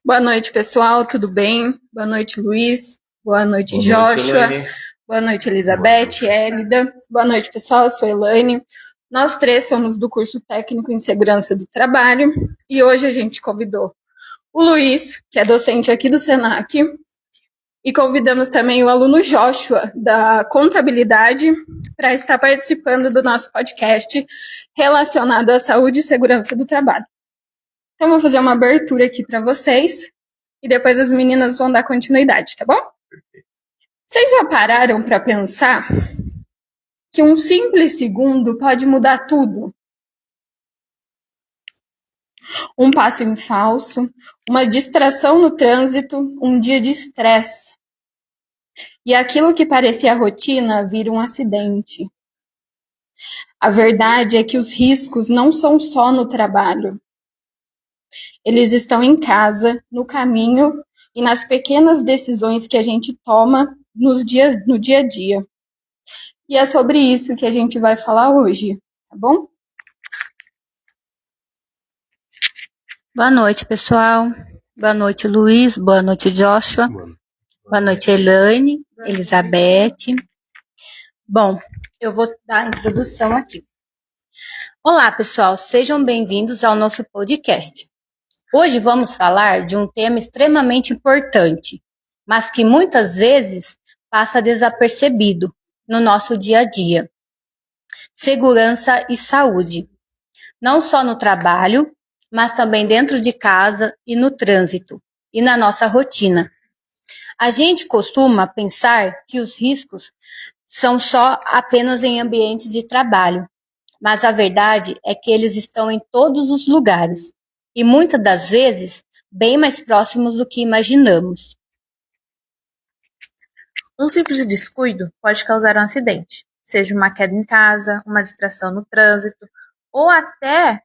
Boa noite, pessoal, tudo bem? Boa noite, Luiz. Boa noite, Boa Joshua. noite, Boa noite, Elizabeth, Hélida. Boa noite, pessoal, eu sou Elaine. Nós três somos do curso técnico em segurança do trabalho e hoje a gente convidou o Luiz, que é docente aqui do Senac, e convidamos também o aluno Joshua, da contabilidade, para estar participando do nosso podcast relacionado à saúde e segurança do trabalho. Então, vou fazer uma abertura aqui para vocês e depois as meninas vão dar continuidade, tá bom? Vocês já pararam para pensar que um simples segundo pode mudar tudo? Um passo em falso, uma distração no trânsito, um dia de estresse. E aquilo que parecia rotina vira um acidente. A verdade é que os riscos não são só no trabalho. Eles estão em casa, no caminho e nas pequenas decisões que a gente toma no dia a dia. E é sobre isso que a gente vai falar hoje, tá bom? Boa noite, pessoal. Boa noite, Luiz. Boa noite, Joshua. Boa noite, Elaine, Elizabeth. Bom, eu vou dar a introdução aqui. Olá, pessoal. Sejam bem-vindos ao nosso podcast. Hoje vamos falar de um tema extremamente importante, mas que muitas vezes passa desapercebido no nosso dia a dia. Segurança e saúde. Não só no trabalho, mas também dentro de casa e no trânsito e na nossa rotina. A gente costuma pensar que os riscos são só apenas em ambientes de trabalho, mas a verdade é que eles estão em todos os lugares e muitas das vezes bem mais próximos do que imaginamos. Um simples descuido pode causar um acidente, seja uma queda em casa, uma distração no trânsito ou até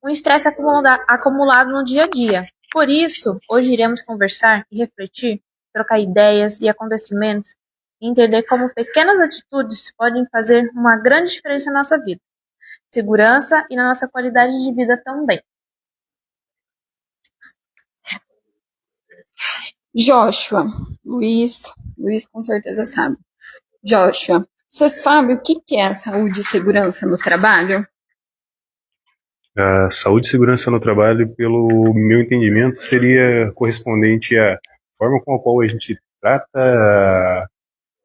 um estresse acumulado no dia a dia. Por isso, hoje iremos conversar e refletir, trocar ideias e acontecimentos e entender como pequenas atitudes podem fazer uma grande diferença na nossa vida, segurança e na nossa qualidade de vida também. Joshua, Luiz com certeza sabe. Joshua, você sabe o que é saúde e segurança no trabalho? A saúde e segurança no trabalho, pelo meu entendimento, seria correspondente à forma com a qual a gente trata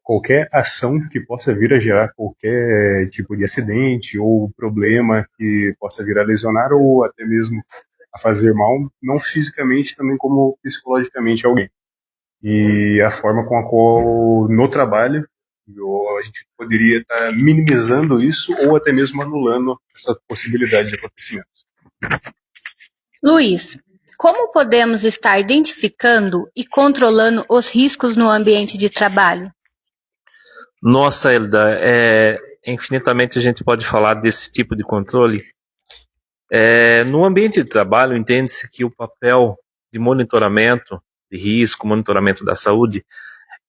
qualquer ação que possa vir a gerar qualquer tipo de acidente ou problema que possa vir a lesionar ou até mesmo a fazer mal, não fisicamente, também como psicologicamente alguém. E a forma com a qual no trabalho a gente poderia estar minimizando isso ou até mesmo anulando essa possibilidade de acontecimento. Luiz, como podemos estar identificando e controlando os riscos no ambiente de trabalho? Nossa, Elda, infinitamente a gente pode falar desse tipo de controle. No ambiente de trabalho, entende-se que o papel de monitoramento de risco, monitoramento da saúde,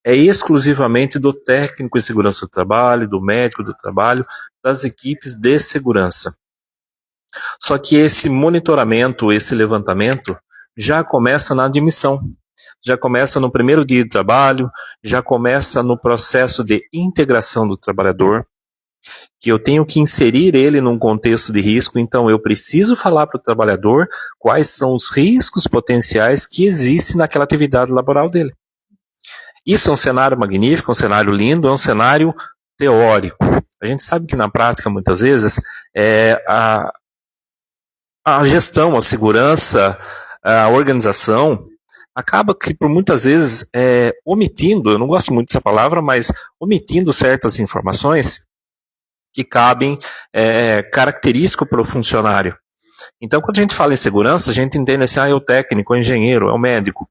é exclusivamente do técnico em segurança do trabalho, do médico do trabalho, das equipes de segurança. Só que esse monitoramento, esse levantamento, já começa na admissão, já começa no primeiro dia de trabalho, já começa no processo de integração do trabalhador, que eu tenho que inserir ele num contexto de risco, então eu preciso falar para o trabalhador quais são os riscos potenciais que existem naquela atividade laboral dele. Isso é um cenário magnífico, um cenário lindo, é um cenário teórico. A gente sabe que na prática, muitas vezes, a gestão, a segurança, a organização, acaba que por muitas vezes omitindo, eu não gosto muito dessa palavra, mas omitindo certas informações que cabem característico para o funcionário. Então, quando a gente fala em segurança, a gente entende assim, é o técnico, é o engenheiro, é o médico.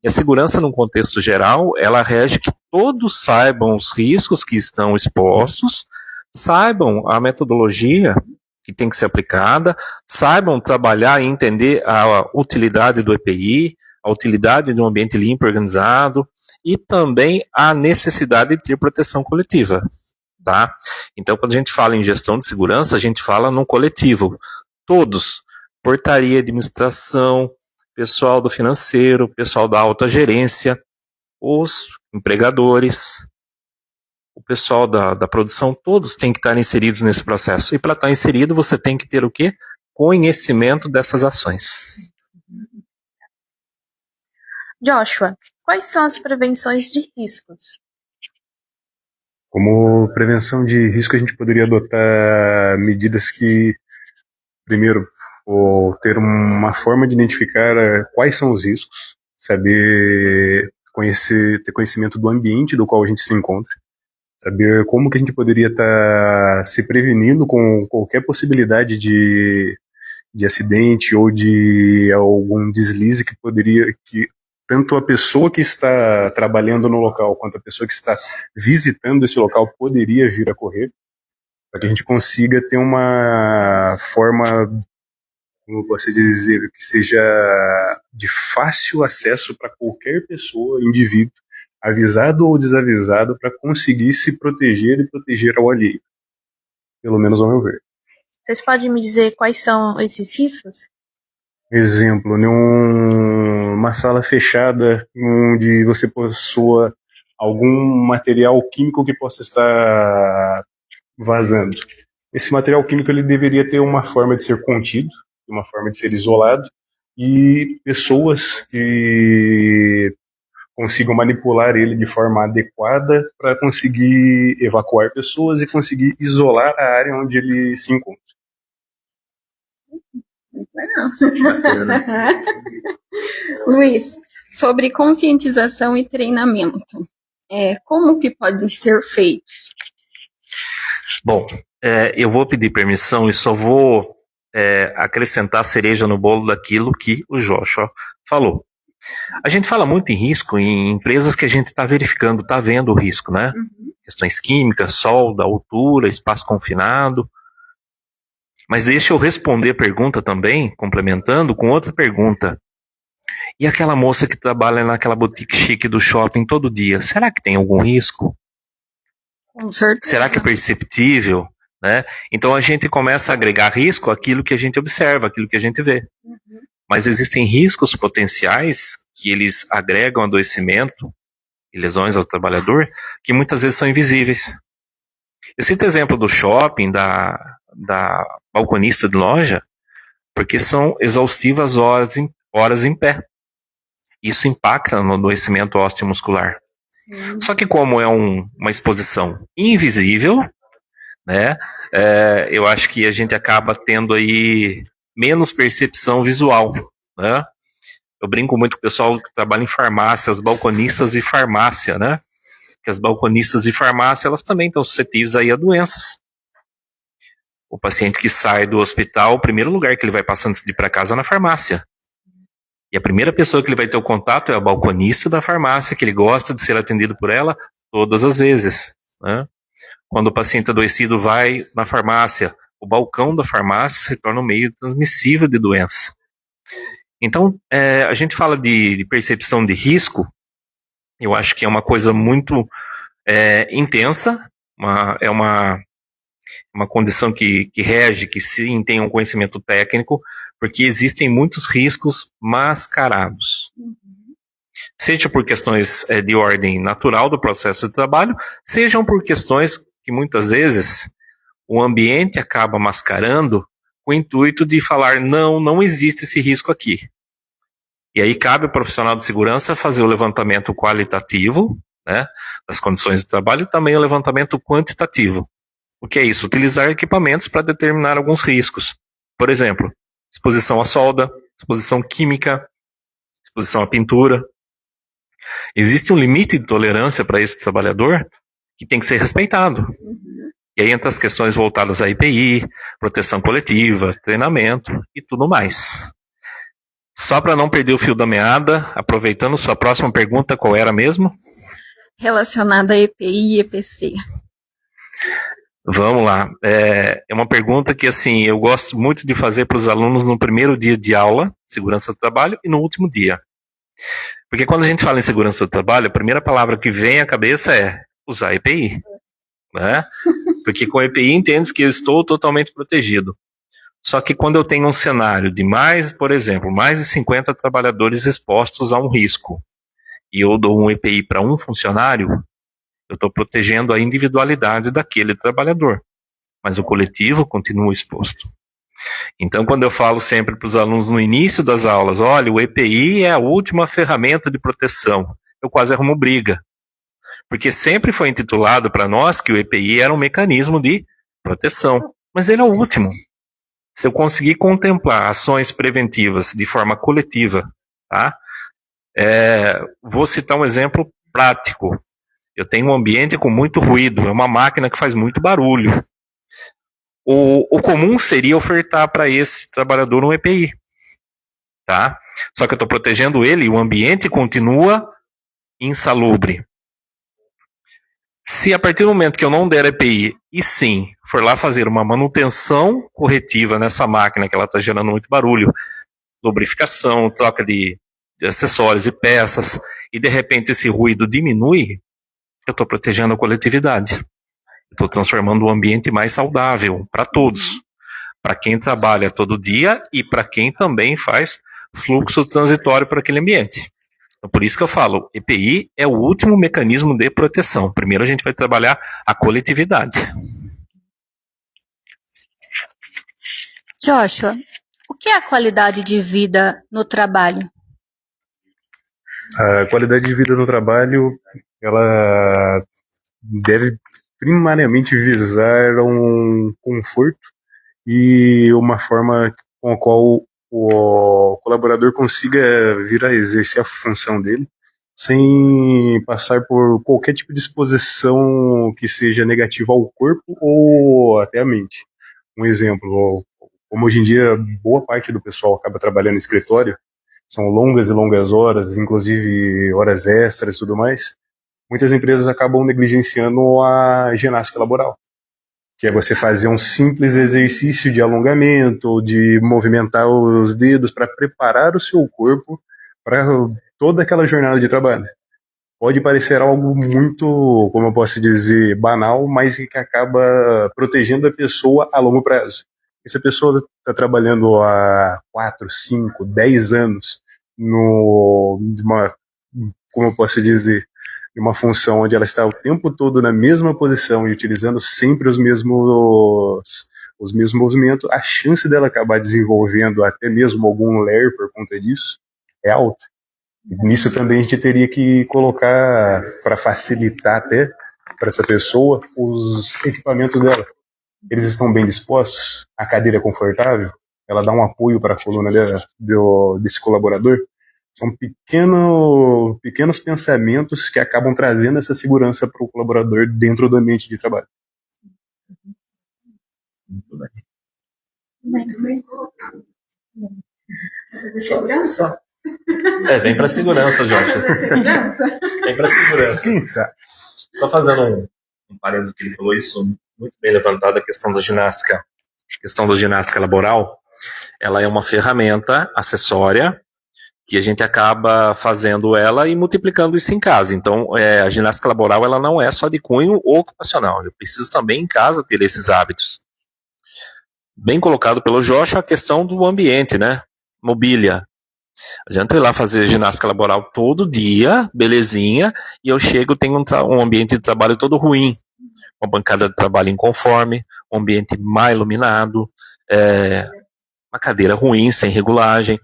E a segurança, num contexto geral, ela rege que todos saibam os riscos que estão expostos, saibam a metodologia que tem que ser aplicada, saibam trabalhar e entender a utilidade do EPI, a utilidade de um ambiente limpo e organizado, e também a necessidade de ter proteção coletiva. Tá? Então, quando a gente fala em gestão de segurança, a gente fala num coletivo. Todos, portaria, administração, pessoal do financeiro, pessoal da alta gerência, os empregadores, o pessoal da produção, todos têm que estar inseridos nesse processo. E para estar inserido, você tem que ter o quê? Conhecimento dessas ações. Joshua, quais são as prevenções de riscos? Como prevenção de risco, a gente poderia adotar medidas que, primeiro, ter uma forma de identificar quais são os riscos, saber ter conhecimento do ambiente do qual a gente se encontra, saber como que a gente poderia estar se prevenindo com qualquer possibilidade de acidente ou de algum deslize que tanto a pessoa que está trabalhando no local quanto a pessoa que está visitando esse local poderia vir a correr, para que a gente consiga ter uma forma, como eu posso dizer, que seja de fácil acesso para qualquer pessoa, indivíduo, avisado ou desavisado, para conseguir se proteger e proteger ao alheio, pelo menos ao meu ver. Vocês podem me dizer quais são esses riscos? Exemplo, numa sala fechada onde você possua algum material químico que possa estar vazando. Esse material químico ele deveria ter uma forma de ser contido, uma forma de ser isolado, e pessoas que consigam manipular ele de forma adequada para conseguir evacuar pessoas e conseguir isolar a área onde ele se encontra. Luiz, sobre conscientização e treinamento, como que podem ser feitos? Bom, eu vou pedir permissão e só vou acrescentar a cereja no bolo daquilo que o Joshua falou. A gente fala muito em risco em empresas que a gente está verificando, está vendo o risco, né? Uhum. Questões químicas, solda, altura, espaço confinado. Mas deixa eu responder a pergunta também, complementando com outra pergunta. E aquela moça que trabalha naquela boutique chique do shopping todo dia, será que tem algum risco? Com certeza. Será que é perceptível? Né? Então a gente começa a agregar risco àquilo que a gente observa, àquilo que a gente vê. Uhum. Mas existem riscos potenciais que eles agregam adoecimento e lesões ao trabalhador que muitas vezes são invisíveis. Eu cito o exemplo do shopping, da balconista de loja, porque são exaustivas horas em pé. Isso impacta no adoecimento osteomuscular. Sim. Só que como é uma exposição invisível, né, eu acho que a gente acaba tendo aí menos percepção visual, né? Eu brinco muito com o pessoal que trabalha em farmácia, as balconistas de farmácia, né? Que as balconistas de farmácia, elas também estão suscetíveis aí a doenças. O paciente que sai do hospital, o primeiro lugar que ele vai passar antes de ir para casa é na farmácia. E a primeira pessoa que ele vai ter o contato é a balconista da farmácia, que ele gosta de ser atendido por ela todas as vezes, né? Quando o paciente adoecido vai na farmácia, o balcão da farmácia se torna um meio transmissível de doença. Então, a gente fala de percepção de risco, eu acho que é uma coisa muito intensa, é uma condição que rege, que sim tem um conhecimento técnico, porque existem muitos riscos mascarados. Uhum. Seja por questões de ordem natural do processo de trabalho, sejam por questões que muitas vezes o ambiente acaba mascarando com o intuito de falar, não existe esse risco aqui. E aí cabe ao profissional de segurança fazer o levantamento qualitativo, né, das condições de trabalho e também o levantamento quantitativo. O que é isso? Utilizar equipamentos para determinar alguns riscos. Por exemplo, exposição à solda, exposição química, exposição à pintura. Existe um limite de tolerância para esse trabalhador que tem que ser respeitado. Uhum. E aí entra as questões voltadas à EPI, proteção coletiva, treinamento e tudo mais. Só para não perder o fio da meada, aproveitando sua próxima pergunta, qual era mesmo? Relacionada a EPI e EPC. Vamos lá. É uma pergunta que assim, eu gosto muito de fazer para os alunos no primeiro dia de aula, segurança do trabalho, e no último dia. Porque quando a gente fala em segurança do trabalho, a primeira palavra que vem à cabeça é usar EPI. Né? Porque com EPI entende que eu estou totalmente protegido. Só que quando eu tenho um cenário de mais, por exemplo, mais de 50 trabalhadores expostos a um risco, e eu dou um EPI para um funcionário, eu estou protegendo a individualidade daquele trabalhador, mas o coletivo continua exposto. Então, quando eu falo sempre para os alunos no início das aulas, olha, o EPI é a última ferramenta de proteção, eu quase arrumo briga, porque sempre foi intitulado para nós que o EPI era um mecanismo de proteção, mas ele é o último. Se eu conseguir contemplar ações preventivas de forma coletiva, tá? Vou citar um exemplo prático. Eu tenho um ambiente com muito ruído, é uma máquina que faz muito barulho. O comum seria ofertar para esse trabalhador um EPI, tá? Só que eu estou protegendo ele e o ambiente continua insalubre. Se a partir do momento que eu não der EPI e sim for lá fazer uma manutenção corretiva nessa máquina que ela está gerando muito barulho, lubrificação, troca de acessórios e peças, e de repente esse ruído diminui, eu estou protegendo a coletividade. Estou transformando o ambiente mais saudável para todos. Para quem trabalha todo dia e para quem também faz fluxo transitório para aquele ambiente. Então, por isso que eu falo, EPI é o último mecanismo de proteção. Primeiro a gente vai trabalhar a coletividade. Joshua, o que é a qualidade de vida no trabalho? A qualidade de vida no trabalho, ela deve primariamente visar um conforto e uma forma com a qual o colaborador consiga vir a exercer a função dele sem passar por qualquer tipo de exposição que seja negativa ao corpo ou até à mente. Um exemplo, como hoje em dia boa parte do pessoal acaba trabalhando em escritório, são longas e longas horas, inclusive horas extras e tudo mais, muitas empresas acabam negligenciando a ginástica laboral, que é você fazer um simples exercício de alongamento, de movimentar os dedos para preparar o seu corpo para toda aquela jornada de trabalho. Pode parecer algo muito, como eu posso dizer, banal, mas que acaba protegendo a pessoa a longo prazo. E se a pessoa está trabalhando há 4, 5, 10 anos como eu posso dizer, de uma função onde ela está o tempo todo na mesma posição e utilizando sempre os mesmos movimentos, a chance dela acabar desenvolvendo até mesmo algum LER por conta disso é alta. E nisso também a gente teria que colocar, para facilitar até para essa pessoa, os equipamentos dela. Eles estão bem dispostos? A cadeira é confortável? Ela dá um apoio para a coluna desse colaborador? São pequenos pensamentos que acabam trazendo essa segurança para o colaborador dentro do ambiente de trabalho. Muito bem. Segurança? Vem para segurança, Jorge. Vem para segurança. Quem sabe? Só fazendo um parênteses que ele falou, isso muito bem levantado, a questão da ginástica laboral, ela é uma ferramenta acessória que a gente acaba fazendo ela e multiplicando isso em casa. Então, a ginástica laboral ela não é só de cunho ocupacional. Eu preciso também em casa ter esses hábitos. Bem colocado pelo Joshua a questão do ambiente, né? Mobília. Adianta ir lá fazer ginástica laboral todo dia, belezinha, e eu chego, tenho um ambiente de trabalho todo ruim. Uma bancada de trabalho inconforme, um ambiente mal iluminado, uma cadeira ruim, sem regulagem.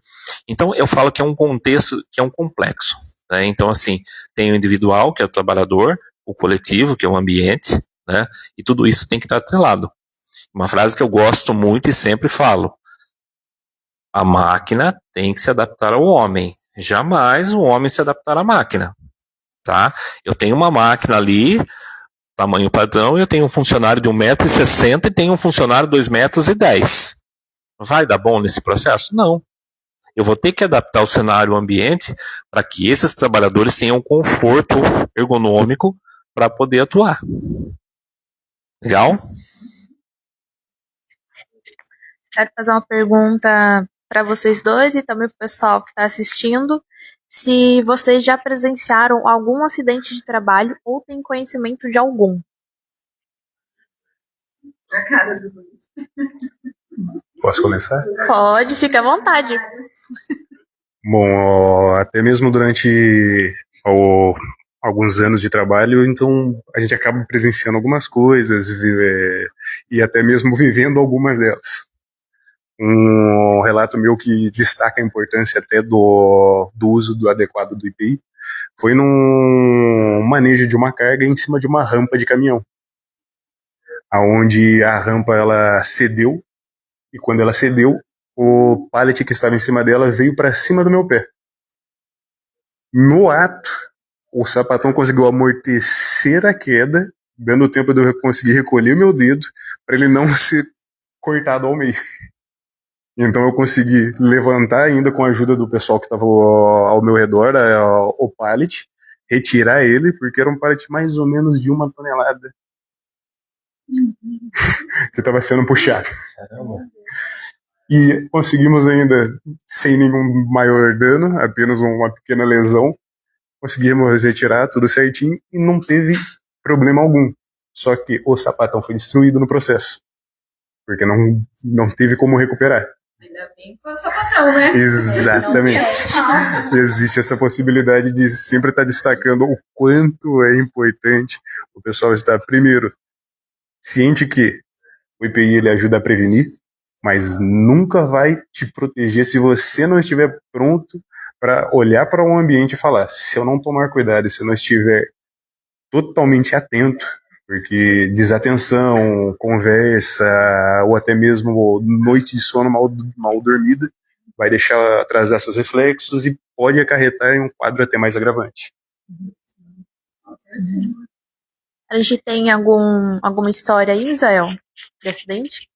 Então, eu falo que é um contexto, que é um complexo. Né? Então, assim, tem o individual, que é o trabalhador, o coletivo, que é o ambiente, né? E tudo isso tem que estar atrelado. Uma frase que eu gosto muito e sempre falo: a máquina tem que se adaptar ao homem, jamais o homem se adaptar à máquina. Tá? Eu tenho uma máquina ali, tamanho padrão, e eu tenho um funcionário de 1,60 m e tenho um funcionário de 2,10 m. Vai dar bom nesse processo? Não. Eu vou ter que adaptar o cenário, o ambiente, para que esses trabalhadores tenham conforto ergonômico para poder atuar. Legal? Quero fazer uma pergunta para vocês dois e também para o pessoal que está assistindo. Se vocês já presenciaram algum acidente de trabalho ou têm conhecimento de algum. A cara do Luiz. Posso começar? Pode, fica à vontade. Bom, até mesmo durante alguns anos de trabalho, então a gente acaba presenciando algumas coisas e até mesmo vivendo algumas delas. Um relato meu que destaca a importância até do uso adequado do IPI foi num manejo de uma carga em cima de uma rampa de caminhão, aonde a rampa ela cedeu, e quando ela cedeu, o pallet que estava em cima dela veio para cima do meu pé. No ato, o sapatão conseguiu amortecer a queda, dando tempo de eu conseguir recolher meu dedo para ele não ser cortado ao meio. Então eu consegui levantar ainda com a ajuda do pessoal que estava ao meu redor, o pallet, retirar ele, porque era um pallet mais ou menos de 1 tonelada que estava sendo puxado. Caramba. E conseguimos ainda, sem nenhum maior dano, apenas uma pequena lesão, conseguimos retirar tudo certinho e não teve problema algum. Só que o sapatão foi destruído no processo, porque não teve como recuperar. Ainda bem que foi o sapatão, né? Exatamente. Existe essa possibilidade de sempre estar destacando o quanto é importante o pessoal estar, primeiro, ciente que o IPI ele ajuda a prevenir, mas nunca vai te proteger se você não estiver pronto para olhar para um ambiente e falar: se eu não tomar cuidado, se eu não estiver totalmente atento, porque desatenção, conversa, ou até mesmo noite de sono mal dormida, vai deixar atrasar seus reflexos e pode acarretar em um quadro até mais agravante. A gente tem alguma história aí, Misael, de acidente?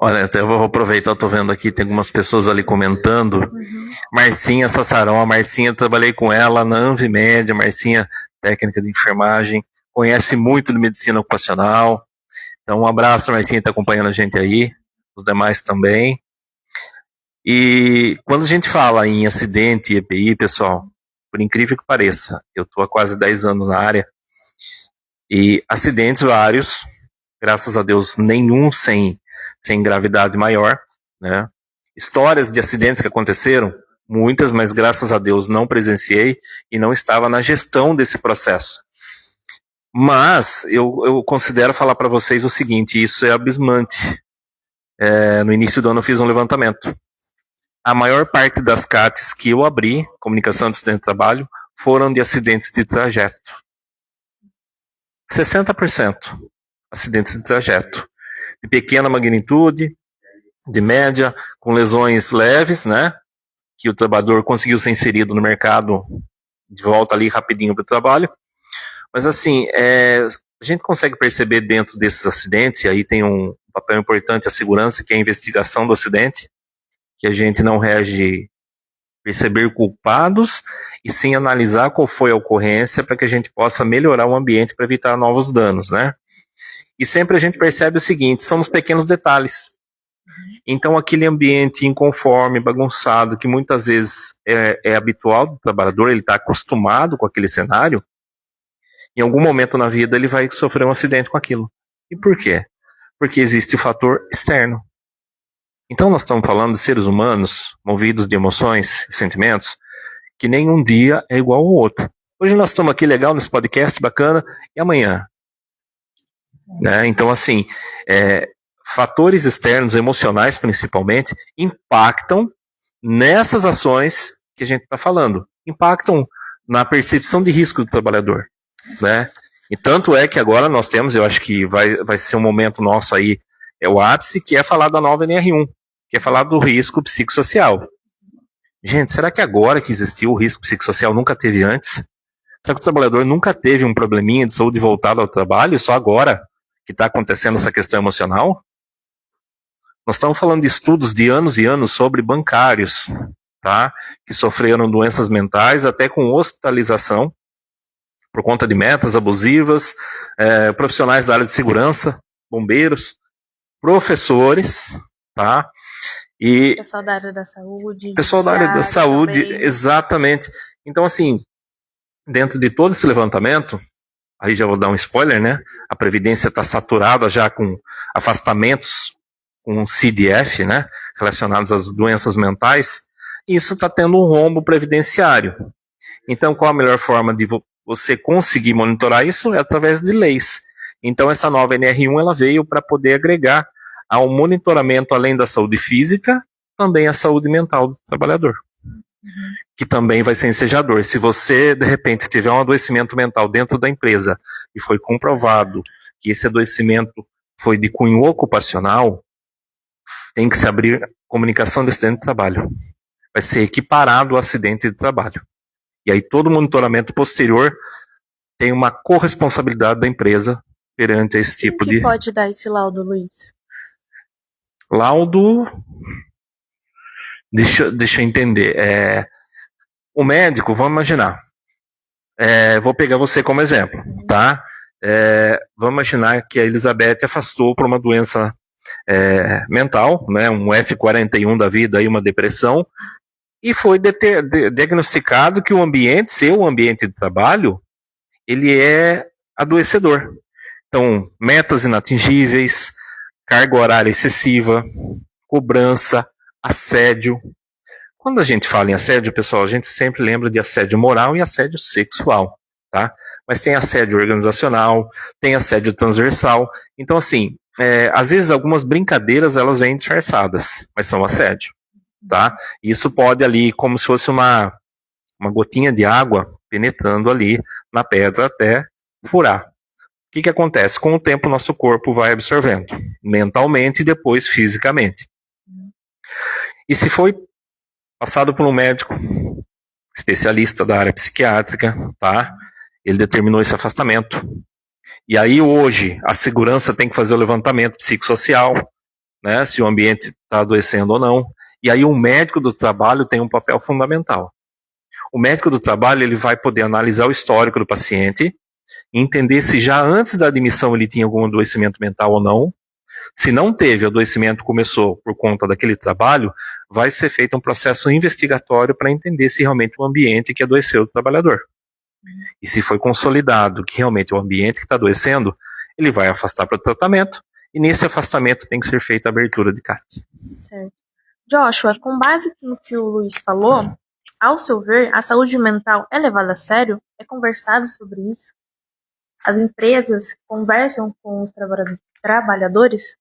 Olha, até eu vou aproveitar, eu tô vendo aqui, tem algumas pessoas ali comentando. Marcinha Sassarão, a Marcinha, eu trabalhei com ela na Anvimed, a Marcinha, técnica de enfermagem, conhece muito de medicina ocupacional. Então, um abraço, Marcinha, tá acompanhando a gente aí, os demais também. E quando a gente fala em acidente e EPI, pessoal, por incrível que pareça, eu tô há quase 10 anos na área, e acidentes vários, graças a Deus, nenhum sem gravidade maior, né? Histórias de acidentes que aconteceram, muitas, mas graças a Deus não presenciei e não estava na gestão desse processo. Mas eu considero falar para vocês o seguinte, isso é abismante. No início do ano eu fiz um levantamento. A maior parte das CATs que eu abri, comunicação de acidente de trabalho, foram de acidentes de trajeto. 60% acidentes de trajeto. De pequena magnitude, de média, com lesões leves, né? Que o trabalhador conseguiu ser inserido no mercado de volta ali rapidinho para o trabalho. Mas assim, a gente consegue perceber dentro desses acidentes, e aí tem um papel importante a segurança, que é a investigação do acidente, que a gente não reage perceber culpados e sim analisar qual foi a ocorrência para que a gente possa melhorar o ambiente para evitar novos danos, né? E sempre a gente percebe o seguinte, são os pequenos detalhes. Então aquele ambiente inconforme, bagunçado, que muitas vezes é habitual do trabalhador, ele está acostumado com aquele cenário, em algum momento na vida ele vai sofrer um acidente com aquilo. E por quê? Porque existe o fator externo. Então nós estamos falando de seres humanos, movidos de emoções e sentimentos, que nenhum dia é igual ao outro. Hoje nós estamos aqui legal nesse podcast, bacana, e amanhã? Né? Então assim, fatores externos, emocionais principalmente, impactam nessas ações que a gente está falando. Impactam na percepção de risco do trabalhador. Né? E tanto é que agora nós temos, eu acho que vai ser um momento nosso aí, o ápice, que é falar da nova NR1, que é falar do risco psicossocial. Gente, será que agora que existiu o risco psicossocial nunca teve antes? Será que o trabalhador nunca teve um probleminha de saúde voltado ao trabalho, só agora que está acontecendo essa questão emocional? Nós estamos falando de estudos de anos e anos sobre bancários, tá? Que sofreram doenças mentais, até com hospitalização, por conta de metas abusivas, profissionais da área de segurança, bombeiros, professores, tá? E pessoal da área da saúde. Pessoal da área da saúde, também. Exatamente. Então, assim, dentro de todo esse levantamento, aí já vou dar um spoiler, né? A Previdência está saturada já com afastamentos com CDF, né? Relacionados às doenças mentais, e isso está tendo um rombo previdenciário. Então, qual a melhor forma de você conseguir monitorar isso? É através de leis. Então, essa nova NR1 ela veio para poder agregar ao monitoramento, além da saúde física, também a saúde mental do trabalhador, que também vai ser ensejador. Se você, de repente, tiver um adoecimento mental dentro da empresa e foi comprovado que esse adoecimento foi de cunho ocupacional, tem que se abrir comunicação de acidente de trabalho. Vai ser equiparado ao acidente de trabalho. E aí todo monitoramento posterior tem uma corresponsabilidade da empresa perante esse tipo de... Quem pode dar esse laudo, Luiz? Laudo... Deixa eu entender. O médico, vamos imaginar. Vou pegar você como exemplo, tá? Vamos imaginar que a Elizabeth afastou por uma doença mental, né, um F41 da vida, aí, uma depressão, e foi diagnosticado que o ambiente, seu ambiente de trabalho, ele é adoecedor. Então, metas inatingíveis, carga horária excessiva, cobrança, assédio. Quando a gente fala em assédio, pessoal, a gente sempre lembra de assédio moral e assédio sexual, tá? Mas tem assédio organizacional, tem assédio transversal. Então, assim, às vezes algumas brincadeiras elas vêm disfarçadas, mas são assédio, tá? Isso pode ali, como se fosse uma gotinha de água penetrando ali na pedra até furar. O que acontece? Com o tempo, o nosso corpo vai absorvendo, mentalmente e depois fisicamente. E se foi passado por um médico especialista da área psiquiátrica, tá? Ele determinou esse afastamento. E aí hoje a segurança tem que fazer o levantamento psicossocial, né? Se o ambiente está adoecendo ou não. E aí o médico do trabalho tem um papel fundamental. O médico do trabalho ele vai poder analisar o histórico do paciente, entender se já antes da admissão ele tinha algum adoecimento mental ou não. Se não teve, o adoecimento começou por conta daquele trabalho, vai ser feito um processo investigatório para entender se realmente o ambiente que adoeceu o trabalhador. E se foi consolidado que realmente é o ambiente que está adoecendo, ele vai afastar para o tratamento, e nesse afastamento tem que ser feita a abertura de CAT. Certo. Joshua, com base no que o Luiz falou, ao seu ver, a saúde mental é levada a sério? É conversado sobre isso? As empresas conversam com os trabalhadores?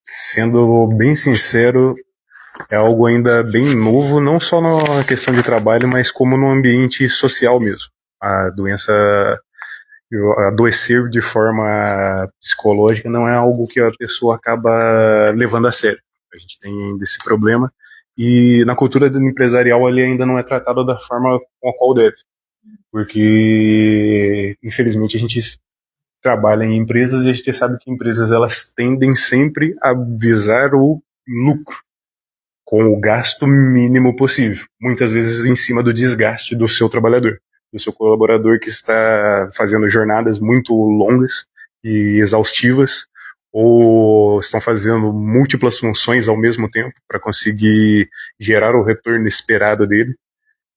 Sendo bem sincero, é algo ainda bem novo, não só na questão de trabalho, mas como no ambiente social mesmo. A doença, adoecer de forma psicológica não é algo que a pessoa acaba levando a sério. A gente tem ainda esse problema, e na cultura empresarial ele ainda não é tratado da forma com a qual deve. Porque, infelizmente, a gente trabalha em empresas e a gente sabe que empresas elas tendem sempre a visar o lucro com o gasto mínimo possível, muitas vezes em cima do desgaste do seu trabalhador, do seu colaborador que está fazendo jornadas muito longas e exaustivas, ou estão fazendo múltiplas funções ao mesmo tempo para conseguir gerar o retorno esperado dele.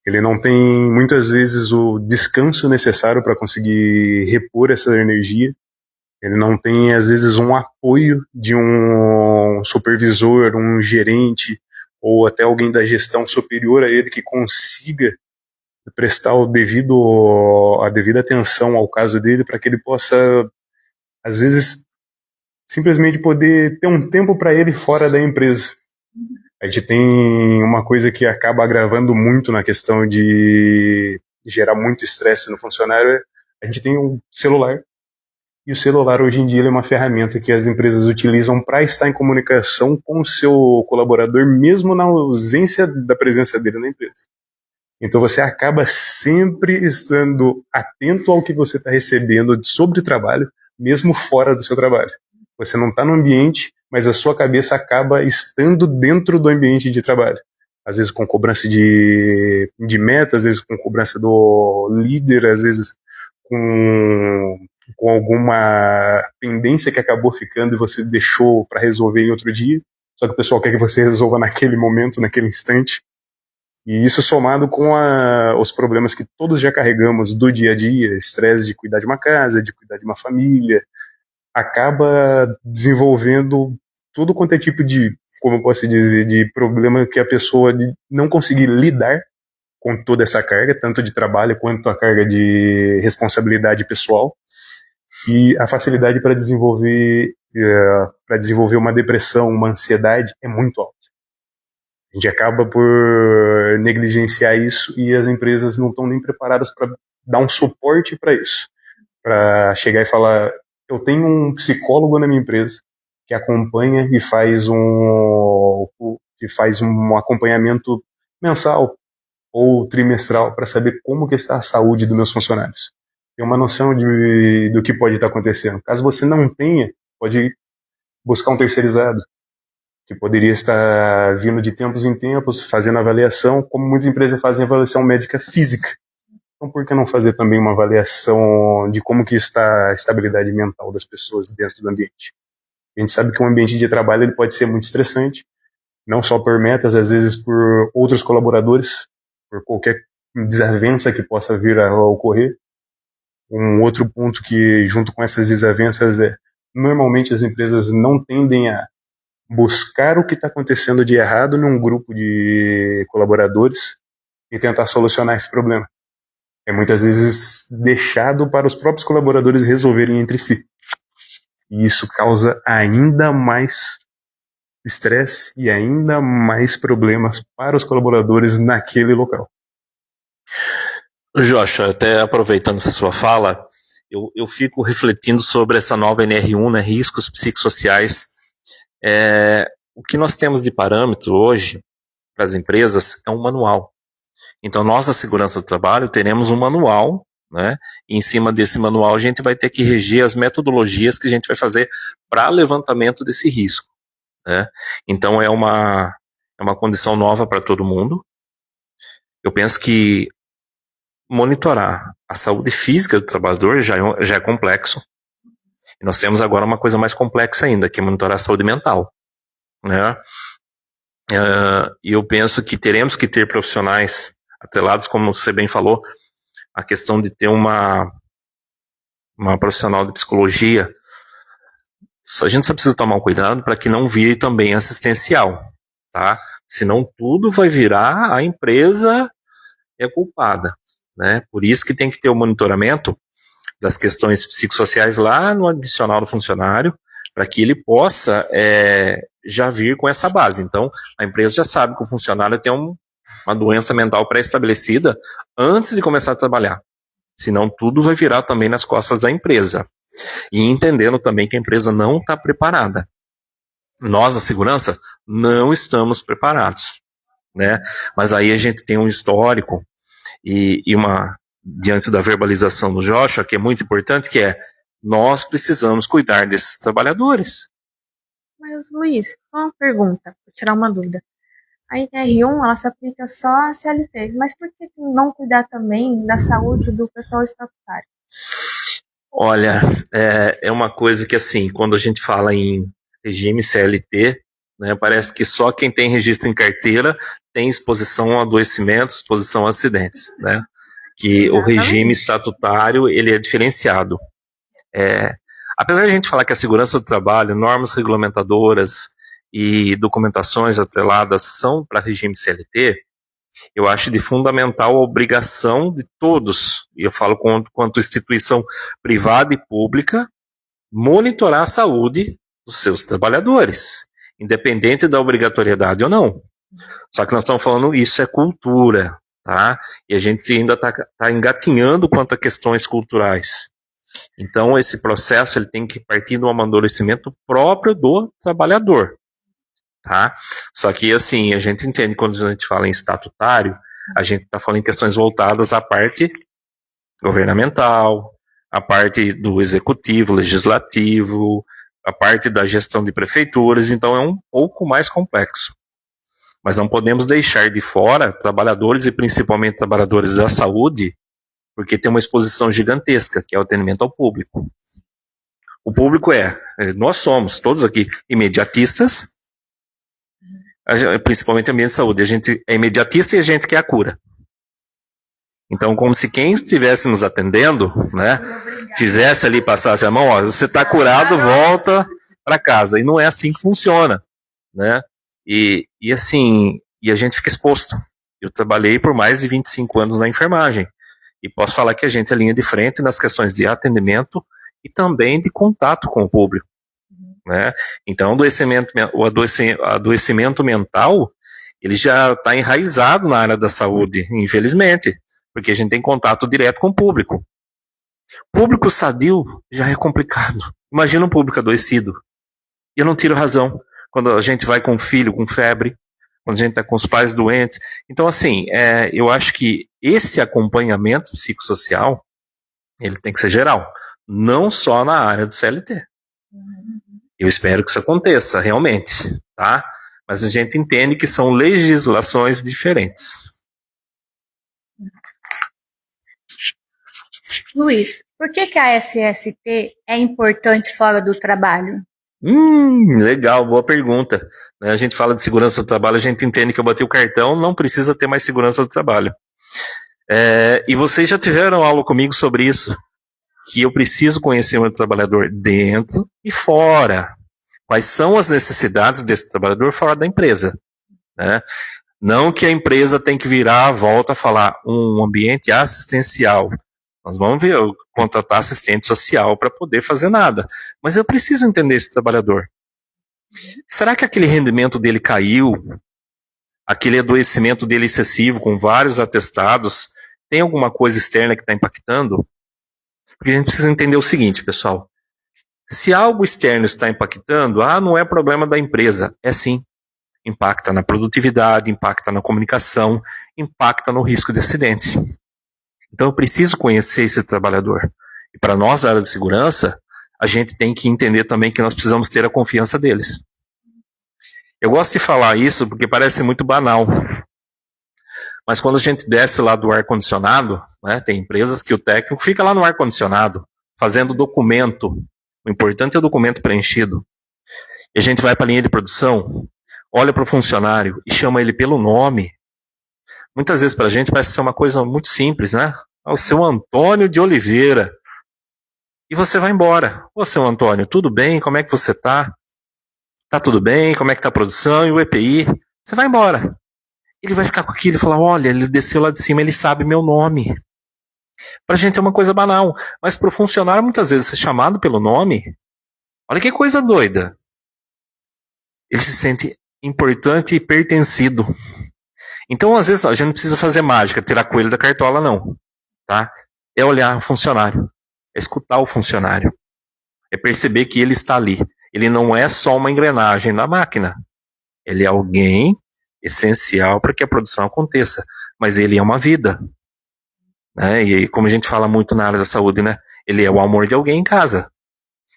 Ele não tem, muitas vezes, o descanso necessário para conseguir repor essa energia. Ele não tem, às vezes, um apoio de um supervisor, um gerente, ou até alguém da gestão superior a ele que consiga prestar a devida atenção ao caso dele para que ele possa, às vezes, simplesmente poder ter um tempo para ele fora da empresa. A gente tem uma coisa que acaba agravando muito na questão de gerar muito estresse no funcionário. A gente tem um celular, e o celular hoje em dia é uma ferramenta que as empresas utilizam para estar em comunicação com o seu colaborador, mesmo na ausência da presença dele na empresa. Então você acaba sempre estando atento ao que você está recebendo sobre o trabalho, mesmo fora do seu trabalho. Você não está no ambiente, mas a sua cabeça acaba estando dentro do ambiente de trabalho. Às vezes com cobrança de meta, às vezes com cobrança do líder, às vezes com alguma pendência que acabou ficando e você deixou para resolver em outro dia, só que o pessoal quer que você resolva naquele momento, naquele instante. E isso somado com os problemas que todos já carregamos do dia a dia, estresse de cuidar de uma casa, de cuidar de uma família, acaba desenvolvendo tudo quanto é tipo de, como eu posso dizer, de problema que a pessoa não conseguir lidar com toda essa carga, tanto de trabalho quanto a carga de responsabilidade pessoal, e a facilidade para desenvolver uma depressão, uma ansiedade é muito alta. A gente acaba por negligenciar isso e as empresas não estão nem preparadas para dar um suporte para isso, para chegar e falar, eu tenho um psicólogo na minha empresa que acompanha e faz um acompanhamento mensal ou trimestral para saber como que está a saúde dos meus funcionários. Tem uma noção do que pode estar acontecendo. Caso você não tenha, pode buscar um terceirizado, que poderia estar vindo de tempos em tempos, fazendo avaliação, como muitas empresas fazem avaliação médica física. Então, por que não fazer também uma avaliação de como que está a estabilidade mental das pessoas dentro do ambiente? A gente sabe que um ambiente de trabalho ele pode ser muito estressante, não só por metas, às vezes por outros colaboradores, por qualquer desavença que possa vir a ocorrer. Um outro ponto que, junto com essas desavenças, normalmente as empresas não tendem a buscar o que está acontecendo de errado num grupo de colaboradores e tentar solucionar esse problema. É muitas vezes deixado para os próprios colaboradores resolverem entre si. E isso causa ainda mais estresse e ainda mais problemas para os colaboradores naquele local. Joshua, até aproveitando essa sua fala, eu fico refletindo sobre essa nova NR1, né, riscos psicossociais. O que nós temos de parâmetro hoje para as empresas é um manual. Então, nós da segurança do trabalho teremos um manual, né, e em cima desse manual a gente vai ter que reger as metodologias que a gente vai fazer para levantamento desse risco, né? Então, é uma condição nova para todo mundo. Eu penso que monitorar a saúde física do trabalhador já é complexo. E nós temos agora uma coisa mais complexa ainda, que é monitorar a saúde mental, né? E eu penso que teremos que ter profissionais atrelados, como você bem falou, a questão de ter uma profissional de psicologia. A gente só precisa tomar um cuidado para que não vire também assistencial, tá? Senão tudo vai virar a empresa é culpada, né? Por isso que tem que ter o monitoramento das questões psicossociais lá no adicional do funcionário, para que ele possa já vir com essa base. Então, a empresa já sabe que o funcionário tem uma doença mental pré-estabelecida antes de começar a trabalhar. Senão, tudo vai virar também nas costas da empresa. E entendendo também que a empresa não está preparada. Nós, da segurança, não estamos preparados, né? Mas aí a gente tem um histórico e diante da verbalização do Joshua, que é muito importante, que nós precisamos cuidar desses trabalhadores. Mas, Luiz, uma pergunta, vou tirar uma dúvida. A NR1, ela se aplica só à CLT, mas por que não cuidar também da saúde do pessoal estatutário? Olha, é uma coisa que, assim, quando a gente fala em regime CLT, né, parece que só quem tem registro em carteira tem exposição a adoecimentos, exposição a acidentes, né? Que exatamente. O regime estatutário, ele é diferenciado. Apesar de a gente falar que a segurança do trabalho, normas regulamentadoras e documentações atreladas são para regime CLT, eu acho de fundamental a obrigação de todos, e eu falo quanto instituição privada e pública, monitorar a saúde dos seus trabalhadores, independente da obrigatoriedade ou não. Só que nós estamos falando, isso é cultura, tá? E a gente ainda está engatinhando quanto a questões culturais. Então, esse processo ele tem que partir do amadurecimento próprio do trabalhador, tá? Só que, assim, a gente entende quando a gente fala em estatutário, a gente está falando em questões voltadas à parte governamental, à parte do executivo, legislativo, a parte da gestão de prefeituras, então é um pouco mais complexo. Mas não podemos deixar de fora trabalhadores e principalmente trabalhadores da saúde, porque tem uma exposição gigantesca, que é o atendimento ao público. O público nós somos todos aqui imediatistas, principalmente ambiente de saúde, a gente é imediatista e a gente quer a cura. Então, como se quem estivesse nos atendendo, né, fizesse ali, passasse a mão, ó, você está curado, volta para casa. E não é assim que funciona, né? E assim, e a gente fica exposto. Eu trabalhei por mais de 25 anos na enfermagem. E posso falar que a gente é linha de frente nas questões de atendimento e também de contato com o público, né? Então, o adoecimento mental, ele já está enraizado na área da saúde, infelizmente, porque a gente tem contato direto com o público. Público sadio já é complicado. Imagina um público adoecido. E eu não tiro razão quando a gente vai com um filho com febre, quando a gente está com os pais doentes. Então, assim, eu acho que esse acompanhamento psicossocial, ele tem que ser geral, não só na área do CLT. Eu espero que isso aconteça, realmente, tá? Mas a gente entende que são legislações diferentes. Luiz, por que a SST é importante fora do trabalho? Legal, boa pergunta. A gente fala de segurança do trabalho, a gente entende que eu bati o cartão, não precisa ter mais segurança do trabalho. E vocês já tiveram aula comigo sobre isso, que eu preciso conhecer o meu trabalhador dentro e fora. Quais são as necessidades desse trabalhador fora da empresa, né? Não que a empresa tem que virar a volta a falar um ambiente assistencial. Nós vamos contratar assistente social para poder fazer nada. Mas eu preciso entender esse trabalhador. Será que aquele rendimento dele caiu? Aquele adoecimento dele excessivo, com vários atestados, tem alguma coisa externa que está impactando? Porque a gente precisa entender o seguinte, pessoal. Se algo externo está impactando, não é problema da empresa. É sim. Impacta na produtividade, impacta na comunicação, impacta no risco de acidente. Então eu preciso conhecer esse trabalhador. E para nós, da área de segurança, a gente tem que entender também que nós precisamos ter a confiança deles. Eu gosto de falar isso porque parece muito banal. Mas quando a gente desce lá do ar-condicionado, né, tem empresas que o técnico fica lá no ar-condicionado, fazendo documento. O importante é o documento preenchido. E a gente vai para a linha de produção, olha para o funcionário e chama ele pelo nome. Muitas vezes para a gente parece ser uma coisa muito simples, né? O seu Antônio de Oliveira. E você vai embora. Ô, seu Antônio, tudo bem? Como é que você tá? Tá tudo bem? Como é que tá a produção e o EPI? Você vai embora. Ele vai ficar com aquilo e falar, olha, ele desceu lá de cima, ele sabe meu nome. Pra gente é uma coisa banal. Mas pro funcionário, muitas vezes, ser chamado pelo nome, olha que coisa doida. Ele se sente importante e pertencido. Então, às vezes, a gente não precisa fazer mágica, tirar coelho da cartola, não. Tá? É olhar o funcionário. É escutar o funcionário. É perceber que ele está ali. Ele não é só uma engrenagem na máquina. Ele é alguém essencial para que a produção aconteça. Mas ele é uma vida. Né? E como a gente fala muito na área da saúde, né? Ele é o amor de alguém em casa.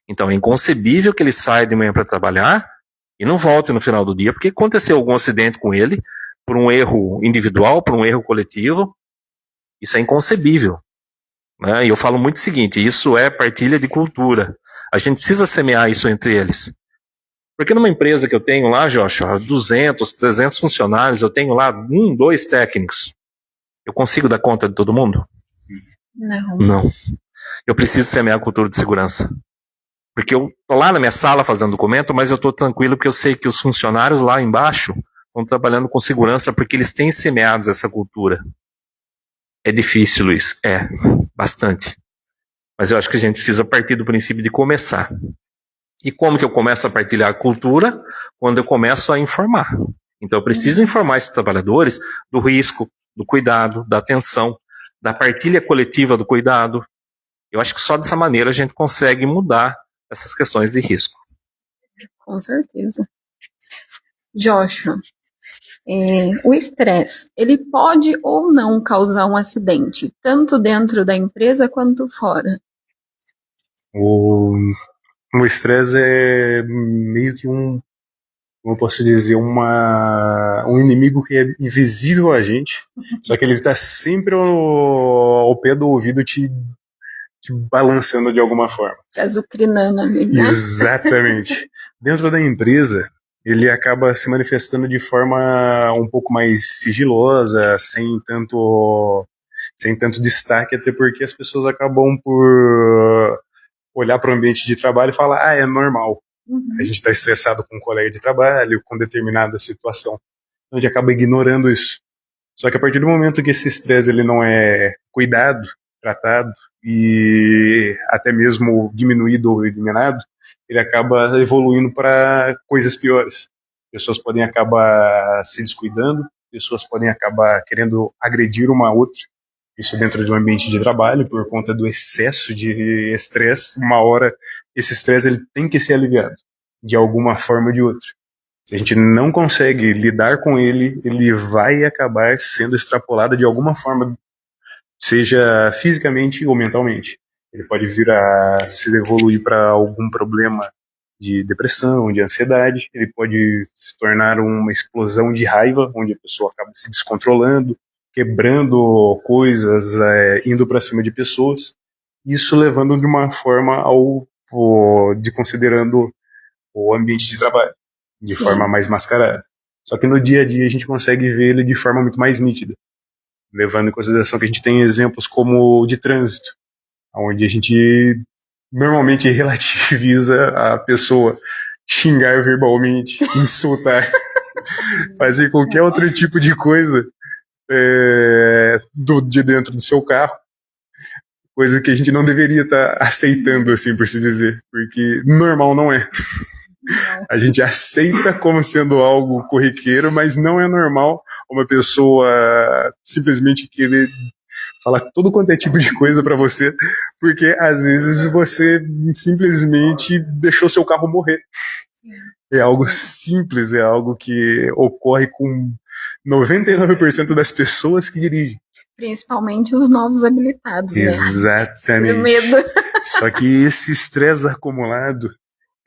Então é inconcebível que ele saia de manhã para trabalhar e não volte no final do dia, porque aconteceu algum acidente com ele, por um erro individual, por um erro coletivo. Isso é inconcebível. Né? E eu falo muito o seguinte, isso é partilha de cultura. A gente precisa semear isso entre eles. Porque numa empresa que eu tenho lá, Joshua, 200, 300 funcionários, eu tenho lá 1, 2 técnicos. Eu consigo dar conta de todo mundo? Não. Eu preciso semear a cultura de segurança. Porque eu tô lá na minha sala fazendo documento, mas eu tô tranquilo porque eu sei que os funcionários lá embaixo estão trabalhando com segurança porque eles têm semeado essa cultura. É difícil, Luiz. É, bastante. Mas eu acho que a gente precisa partir do princípio de começar. E como que eu começo a partilhar a cultura? Quando eu começo a informar. Então eu preciso informar esses trabalhadores do risco, do cuidado, da atenção, da partilha coletiva do cuidado. Eu acho que só dessa maneira a gente consegue mudar essas questões de risco. Com certeza. Joshua, o estresse, ele pode ou não causar um acidente, tanto dentro da empresa quanto fora? O estresse é meio que como eu posso dizer, um inimigo que é invisível a gente, só que ele está sempre ao pé do ouvido te balançando de alguma forma. Azucrinando, amigo. Exatamente. Dentro da empresa, ele acaba se manifestando de forma um pouco mais sigilosa, sem tanto destaque, até porque as pessoas acabam por olhar para o ambiente de trabalho e falar, é normal. A gente está estressado com um colega de trabalho, com determinada situação. Então a gente acaba ignorando isso. Só que a partir do momento que esse estresse ele não é cuidado, tratado e até mesmo diminuído ou eliminado, ele acaba evoluindo para coisas piores. Pessoas podem acabar se descuidando, pessoas podem acabar querendo agredir uma outra, isso dentro de um ambiente de trabalho, por conta do excesso de estresse. Uma hora esse estresse ele tem que ser aliviado, de alguma forma ou de outra. Se a gente não consegue lidar com ele, ele vai acabar sendo extrapolado de alguma forma, seja fisicamente ou mentalmente. Ele pode vir a se evoluir para algum problema de depressão, de ansiedade. Ele pode se tornar uma explosão de raiva, onde a pessoa acaba se descontrolando, quebrando coisas, indo para cima de pessoas. Isso levando de uma forma de considerando o ambiente de trabalho de Sim. forma mais mascarada. Só que no dia a dia a gente consegue ver ele de forma muito mais nítida, levando em consideração que a gente tem exemplos como o de trânsito, onde a gente normalmente relativiza a pessoa xingar verbalmente, insultar, fazer qualquer outro tipo de coisa de dentro do seu carro, coisa que a gente não deveria estar aceitando, assim, por se dizer, porque normal não é. A gente aceita como sendo algo corriqueiro, mas não é normal uma pessoa simplesmente querer falar todo quanto é tipo de coisa pra você, porque às vezes você simplesmente deixou seu carro morrer. É algo simples, é algo que ocorre com 99% das pessoas que dirigem. Principalmente os novos habilitados, né? Exatamente. Por medo. Só que esse estresse acumulado,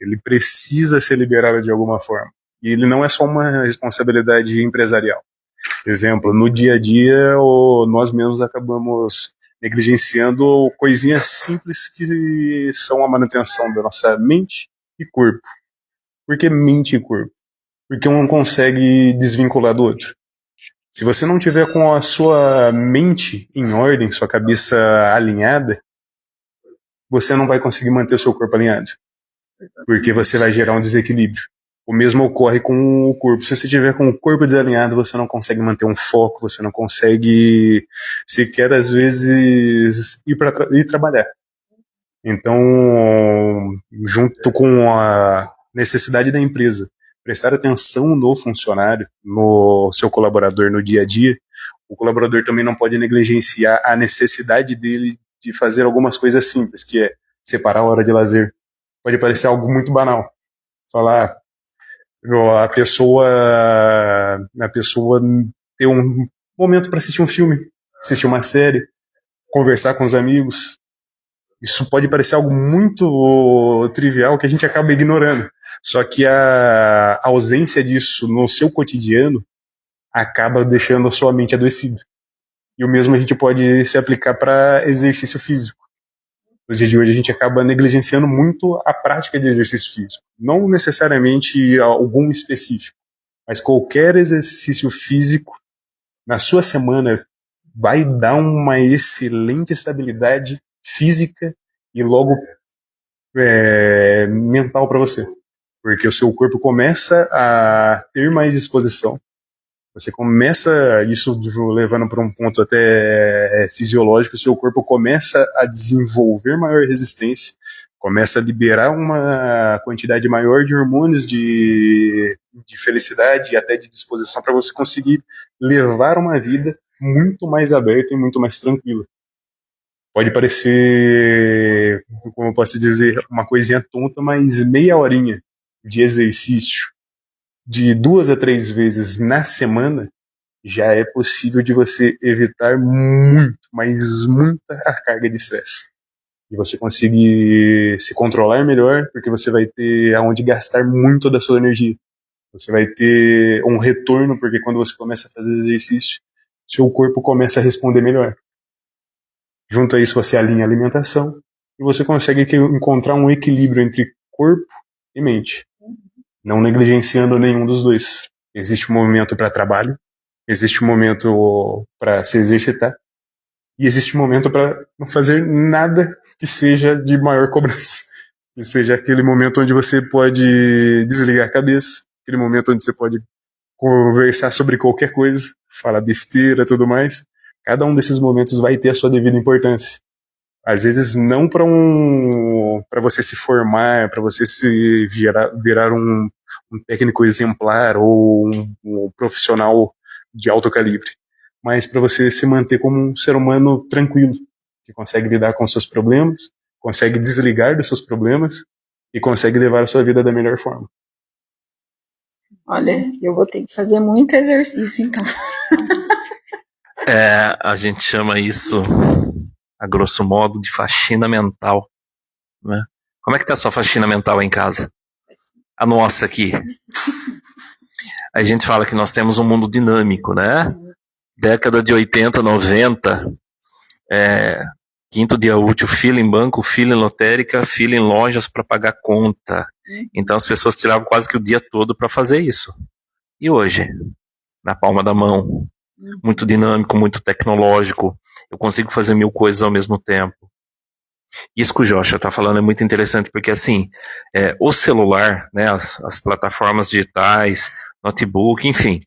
ele precisa ser liberado de alguma forma. E ele não é só uma responsabilidade empresarial. Exemplo, no dia a dia, nós mesmos acabamos negligenciando coisinhas simples que são a manutenção da nossa mente e corpo. Por que mente e corpo? Porque um não consegue desvincular do outro. Se você não tiver com a sua mente em ordem, sua cabeça alinhada, você não vai conseguir manter o seu corpo alinhado. Porque você vai gerar um desequilíbrio. O mesmo ocorre com o corpo. Se você tiver com o corpo desalinhado, você não consegue manter um foco, você não consegue sequer, às vezes, ir trabalhar. Então, junto com a necessidade da empresa, prestar atenção no funcionário, no seu colaborador no dia a dia, o colaborador também não pode negligenciar a necessidade dele de fazer algumas coisas simples, que é separar a hora de lazer. Pode parecer algo muito banal. Falar, a pessoa ter um momento para assistir um filme, assistir uma série, conversar com os amigos. Isso pode parecer algo muito trivial que a gente acaba ignorando. Só que a ausência disso no seu cotidiano acaba deixando a sua mente adoecida. E o mesmo a gente pode se aplicar para exercício físico. No dia de hoje a gente acaba negligenciando muito a prática de exercício físico. Não necessariamente algum específico, mas qualquer exercício físico na sua semana vai dar uma excelente estabilidade física e logo mental para você. Porque o seu corpo começa a ter mais disposição. Você começa, isso levando para um ponto até fisiológico, o seu corpo começa a desenvolver maior resistência, começa a liberar uma quantidade maior de hormônios de felicidade e até de disposição para você conseguir levar uma vida muito mais aberta e muito mais tranquila. Pode parecer, como eu posso dizer, uma coisinha tonta, mas meia horinha de exercício de 2 a 3 vezes na semana, já é possível de você evitar muito, mas muita a carga de estresse. E você conseguir se controlar melhor, porque você vai ter aonde gastar muito da sua energia. Você vai ter um retorno, porque quando você começa a fazer exercício, seu corpo começa a responder melhor. Junto a isso, você alinha a alimentação e você consegue encontrar um equilíbrio entre corpo e mente. não negligenciando nenhum dos dois. Existe um momento para trabalho, existe um momento para se exercitar, e existe um momento para não fazer nada que seja de maior cobrança. Que seja aquele momento onde você pode desligar a cabeça, aquele momento onde você pode conversar sobre qualquer coisa, falar besteira e tudo mais. Cada um desses momentos vai ter a sua devida importância. Às vezes não para você se formar, para você se virar um técnico exemplar ou um profissional de alto calibre, mas para você se manter como um ser humano tranquilo, que consegue lidar com seus problemas, consegue desligar dos seus problemas e consegue levar a sua vida da melhor forma. Olha, eu vou ter que fazer muito exercício, então. A gente chama isso, a grosso modo, de faxina mental, né? Como é que tá a sua faxina mental em casa? A nossa aqui. A gente fala que nós temos um mundo dinâmico, né? Década de 80, 90, quinto dia útil, fila em banco, fila em lotérica, fila em lojas para pagar conta. Então as pessoas tiravam quase que o dia todo para fazer isso. E hoje, na palma da mão, muito dinâmico, muito tecnológico, eu consigo fazer 1000 coisas ao mesmo tempo. Isso que o Joshua está falando é muito interessante, porque assim, o celular, né, as plataformas digitais, notebook, enfim,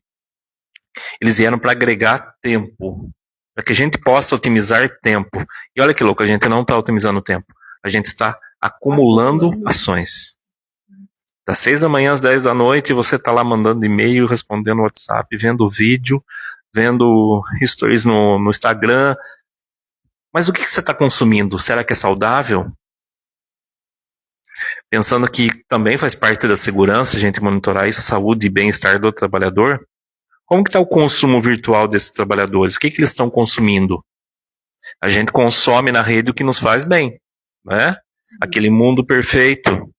eles vieram para agregar tempo, para que a gente possa otimizar tempo. E olha que louco, a gente não está otimizando o tempo, a gente está acumulando ações. Das 6 da manhã às 10 da noite, você está lá mandando e-mail, respondendo WhatsApp, vendo vídeo, vendo stories no Instagram. Mas o que você está consumindo? Será que é saudável? Pensando que também faz parte da segurança a gente monitorar isso, a saúde e bem-estar do trabalhador. Como que está o consumo virtual desses trabalhadores? O que eles estão consumindo? A gente consome na rede o que nos faz bem, né? Aquele mundo perfeito,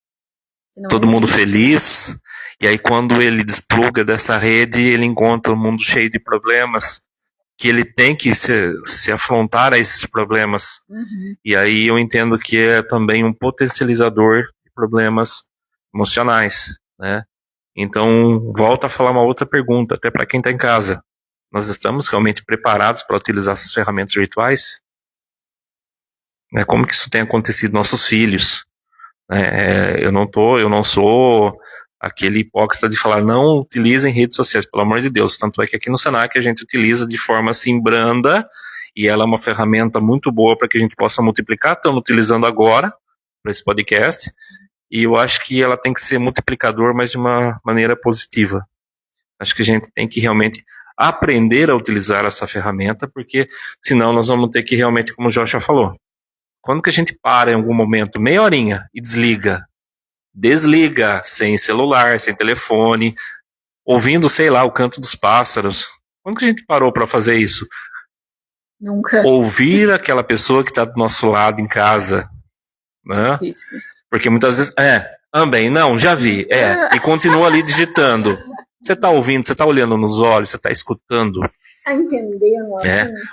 todo mundo feliz. E aí quando ele despluga dessa rede, ele encontra um mundo cheio de problemas, que ele tem que se afrontar a esses problemas. E aí eu entendo que é também um potencializador de problemas emocionais, né? Então, volta a falar uma outra pergunta, até para quem está em casa. Nós estamos realmente preparados para utilizar essas ferramentas virtuais? Como que isso tem acontecido? Nossos filhos. Eu não sou aquele hipócrita de falar, não utilizem redes sociais, pelo amor de Deus. Tanto é que aqui no Senac a gente utiliza de forma assim branda, e ela é uma ferramenta muito boa para que a gente possa multiplicar. Estamos utilizando agora para esse podcast, e eu acho que ela tem que ser multiplicador, mas de uma maneira positiva. Acho que a gente tem que realmente aprender a utilizar essa ferramenta, porque senão nós vamos ter que realmente, como o Joshua falou, quando que a gente para em algum momento, meia horinha, e desliga, sem celular, sem telefone, ouvindo, sei lá, o canto dos pássaros. Quando que a gente parou para fazer isso? Nunca. Ouvir aquela pessoa que está do nosso lado em casa, né? Isso. Porque muitas vezes, também, não, já vi, e continua ali digitando. Você está ouvindo, você está olhando nos olhos, você está escutando. Tá entendendo?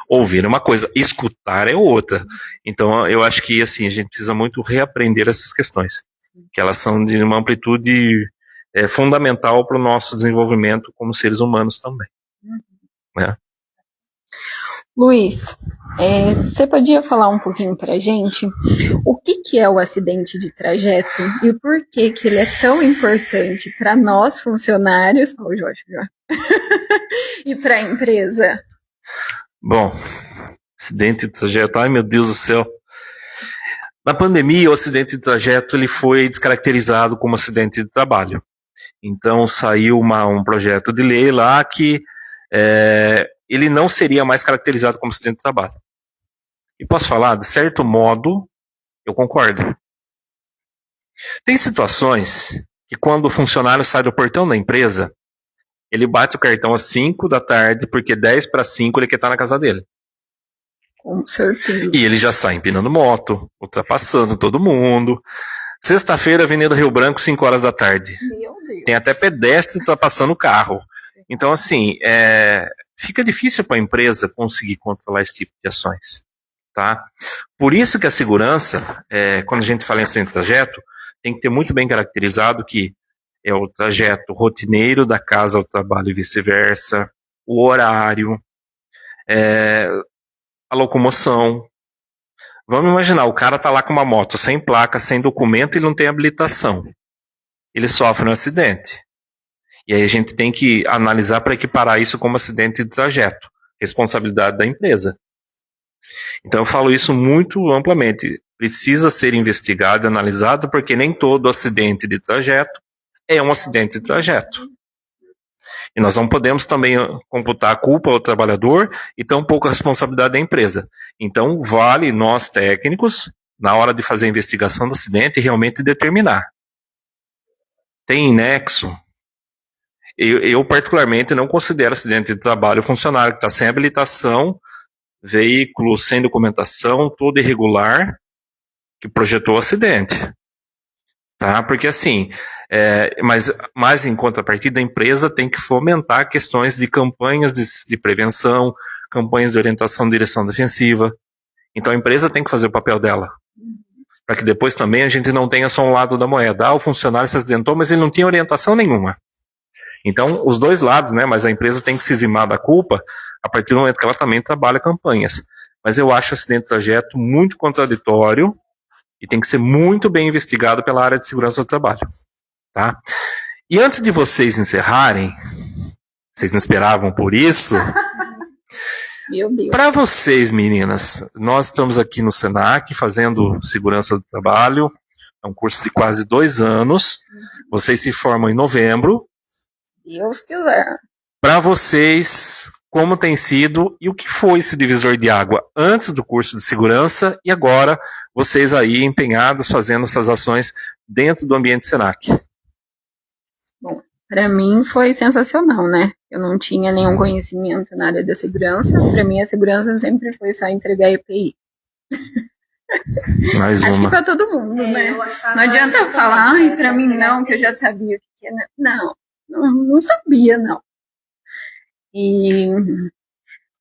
Ouvir é uma coisa, escutar é outra. Então eu acho que assim, a gente precisa muito reaprender essas questões, que elas são de uma amplitude fundamental para o nosso desenvolvimento como seres humanos também. Luiz, você podia falar um pouquinho para a gente o que é o acidente de trajeto e o porquê que ele é tão importante para nós funcionários, o Jorge, e para a empresa? Bom, acidente de trajeto, ai meu Deus do céu. Na pandemia, o acidente de trajeto ele foi descaracterizado como acidente de trabalho. Então saiu um projeto de lei lá que ele não seria mais caracterizado como acidente de trabalho. E posso falar, de certo modo, eu concordo. Tem situações que quando o funcionário sai do portão da empresa, ele bate o cartão às 5 da tarde, porque 10 para 5 ele quer estar na casa dele. Com certeza. E ele já sai empinando moto, ultrapassando todo mundo. Sexta-feira, Avenida Rio Branco, 5 horas da tarde. Meu Deus. Tem até pedestre ultrapassando o carro. Então, assim, fica difícil para a empresa conseguir controlar esse tipo de ações. Tá? Por isso que a segurança, quando a gente fala em acidente de trajeto, tem que ter muito bem caracterizado que É o trajeto rotineiro da casa ao trabalho e vice-versa, o horário, a locomoção. Vamos imaginar, o cara tá lá com uma moto sem placa, sem documento e não tem habilitação. Ele sofre um acidente. E aí a gente tem que analisar para equiparar isso como acidente de trajeto. Responsabilidade da empresa. Então eu falo isso muito amplamente. Precisa ser investigado e analisado, porque nem todo acidente de trajeto é um acidente de trajeto. E nós não podemos também computar a culpa ao trabalhador e tampouco a responsabilidade da empresa. Então, vale nós técnicos, na hora de fazer a investigação do acidente, realmente determinar. Tem nexo? Eu particularmente não considero acidente de trabalho funcionário que está sem habilitação, veículo sem documentação, todo irregular, que projetou o acidente. Tá? Porque assim, mas em contrapartida, a empresa tem que fomentar questões de campanhas de prevenção, campanhas de orientação de direção defensiva. Então a empresa tem que fazer o papel dela. Para que depois também a gente não tenha só um lado da moeda. O funcionário se acidentou, mas ele não tinha orientação nenhuma. Então, os dois lados, né? Mas a empresa tem que se eximar da culpa a partir do momento que ela também trabalha campanhas. Mas eu acho o acidente de trajeto muito contraditório e tem que ser muito bem investigado pela área de segurança do trabalho. Tá? E antes de vocês encerrarem, vocês não esperavam por isso? Meu Deus. Para vocês, meninas, nós estamos aqui no Senac fazendo segurança do trabalho. É um curso de quase 2 anos. Vocês se formam em novembro. Deus quiser. Para vocês, como tem sido e o que foi esse divisor de água antes do curso de segurança e agora vocês aí empenhados fazendo essas ações dentro do ambiente Senac? Bom, para mim foi sensacional, né? Eu não tinha nenhum conhecimento na área da segurança. Para mim a segurança sempre foi só entregar EPI. Mais Acho que uma. para todo mundo, né? Não adianta eu falar, ai, para mim não, que eu já sabia o que era. Não sabia, não. E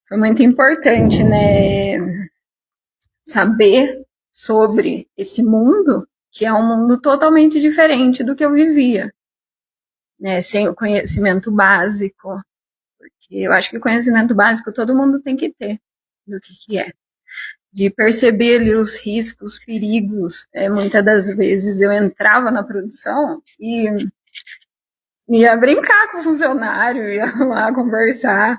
foi muito importante, né, saber sobre esse mundo, que é um mundo totalmente diferente do que eu vivia, né, sem o conhecimento básico, porque eu acho que o conhecimento básico todo mundo tem que ter do que é. De perceber ali os riscos, os perigos. Muitas das vezes eu entrava na produção e ia brincar com o funcionário, ia lá conversar.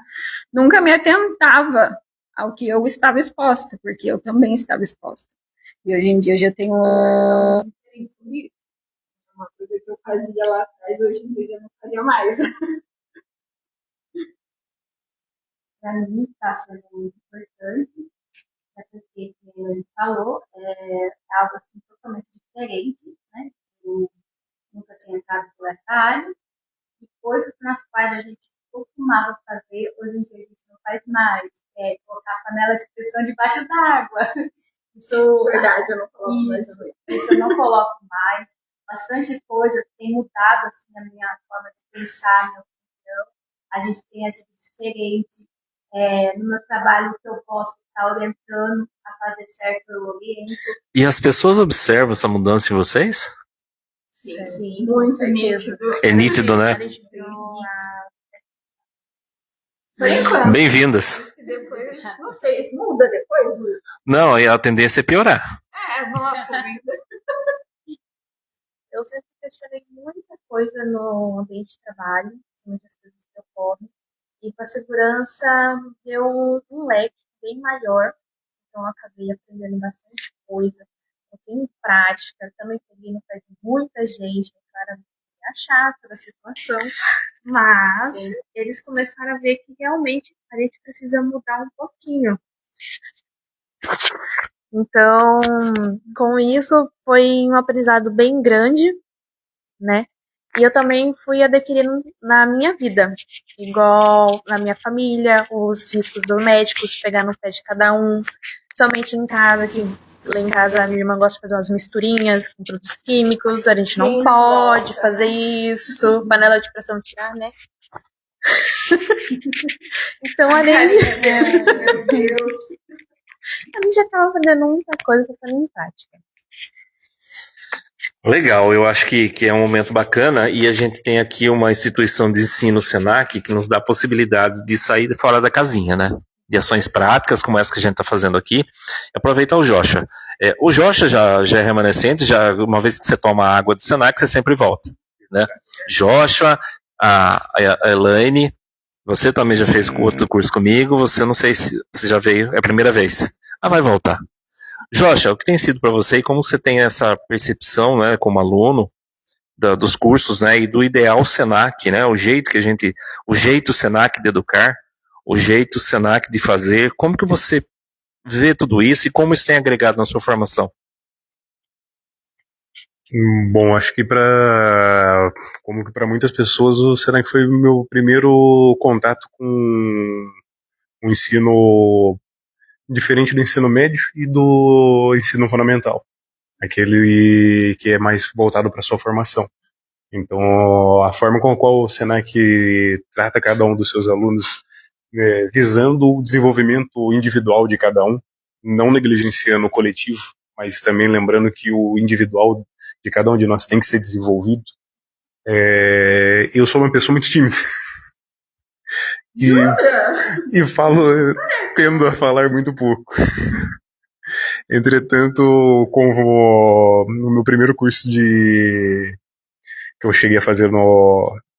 Nunca me atentava ao que eu estava exposta, porque eu também estava exposta. E hoje em dia eu já tenho uma coisa que eu fazia lá atrás, hoje em dia eu não faria mais. Para mim está sendo muito importante, porque, como ele falou, é algo assim, totalmente diferente, né? Eu nunca tinha entrado por essa área. E coisas nas quais a gente costumava fazer, hoje em dia a gente não faz mais. Colocar a panela de pressão debaixo d'água. Isso, verdade, eu não coloco mais. Isso eu não coloco mais. Bastante coisa tem mudado assim, a minha forma de pensar, a minha opinião. A gente tem agido diferente. No meu trabalho que eu posso estar orientando a fazer certo, eu oriento. E as pessoas observam essa mudança em vocês? Sim, muito nítido. É nítido, né? Por enquanto. Bem-vindas. Depois, não sei, isso muda depois, Luiz? Não, a tendência é piorar. Nossa, Eu sempre questionei muita coisa no ambiente de trabalho, muitas coisas que ocorrem. E com a segurança deu um leque bem maior, então eu acabei aprendendo bastante coisa, coloquei em prática, também peguei no pé de muita gente, claramente a chata da situação, mas eles começaram a ver que realmente a gente precisa mudar um pouquinho. Então, com isso, foi um aprendizado bem grande, né? E eu também fui adquirindo na minha vida, igual na minha família, os riscos domésticos, pegar no pé de cada um, somente em casa, que lá em casa a minha irmã gosta de fazer umas misturinhas com produtos químicos, a gente não pode fazer isso, panela de pressão tirar, né? Então a gente acaba aprendendo muita coisa para pôr em prática. Legal, eu acho que é um momento bacana e a gente tem aqui uma instituição de ensino, o Senac, que nos dá a possibilidade de sair fora da casinha, né? De ações práticas, como essa que a gente está fazendo aqui. Aproveitar o Joshua. O Joshua já é remanescente, já uma vez que você toma a água do Senac, você sempre volta, né? Joshua, a Elaine, você também já fez outro curso comigo, você não sei se você já veio, é a primeira vez. Vai voltar. Joshua, o que tem sido para você e como você tem essa percepção, né, como aluno dos cursos, né, e do ideal Senac, né, o jeito Senac de educar, o jeito Senac de fazer, como que você vê tudo isso e como isso tem agregado na sua formação? Bom, acho que como que para muitas pessoas o Senac foi o meu primeiro contato com o ensino diferente do ensino médio e do ensino fundamental, aquele que é mais voltado para sua formação. Então, a forma com a qual o Senac trata cada um dos seus alunos, visando o desenvolvimento individual de cada um, não negligenciando o coletivo, mas também lembrando que o individual de cada um de nós tem que ser desenvolvido. Eu sou uma pessoa muito tímida. E tendo a falar muito pouco. Entretanto, no meu primeiro curso que eu cheguei a fazer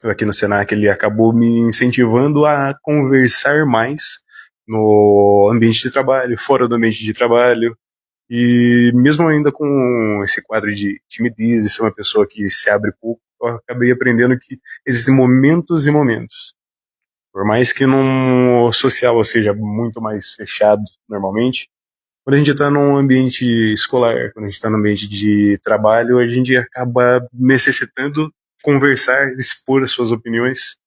aqui no Senac, ele acabou me incentivando a conversar mais no ambiente de trabalho, fora do ambiente de trabalho, e mesmo ainda com esse quadro de timidez, de ser uma pessoa que se abre pouco, eu acabei aprendendo que existem momentos e momentos. Por mais que num social seja muito mais fechado normalmente, quando a gente está num ambiente escolar, quando a gente está num ambiente de trabalho, a gente acaba necessitando conversar, expor as suas opiniões.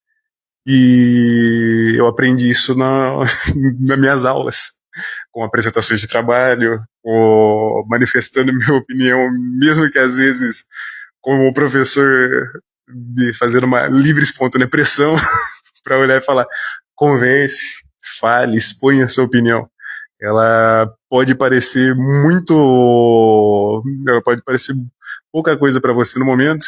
E eu aprendi isso nas minhas aulas, com apresentações de trabalho, ou manifestando minha opinião, mesmo que às vezes, como professor, de fazer uma livre espontânea pressão para olhar e falar: converse, fale, exponha a sua opinião. Ela pode parecer pouca coisa para você no momento,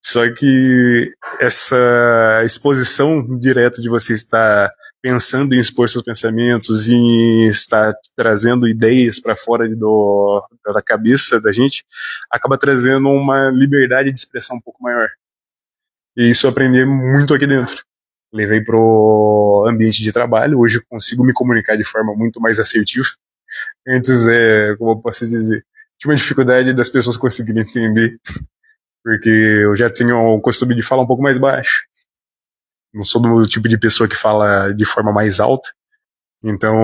só que essa exposição direta de você estar pensando em expor seus pensamentos, em estar trazendo ideias para fora da cabeça da gente, acaba trazendo uma liberdade de expressão um pouco maior. E isso eu aprendi muito aqui dentro. Levei pro ambiente de trabalho, hoje eu consigo me comunicar de forma muito mais assertiva. Antes, como eu posso dizer, tinha uma dificuldade das pessoas conseguirem entender, porque eu já tinha o costume de falar um pouco mais baixo. Não sou do tipo de pessoa que fala de forma mais alta, então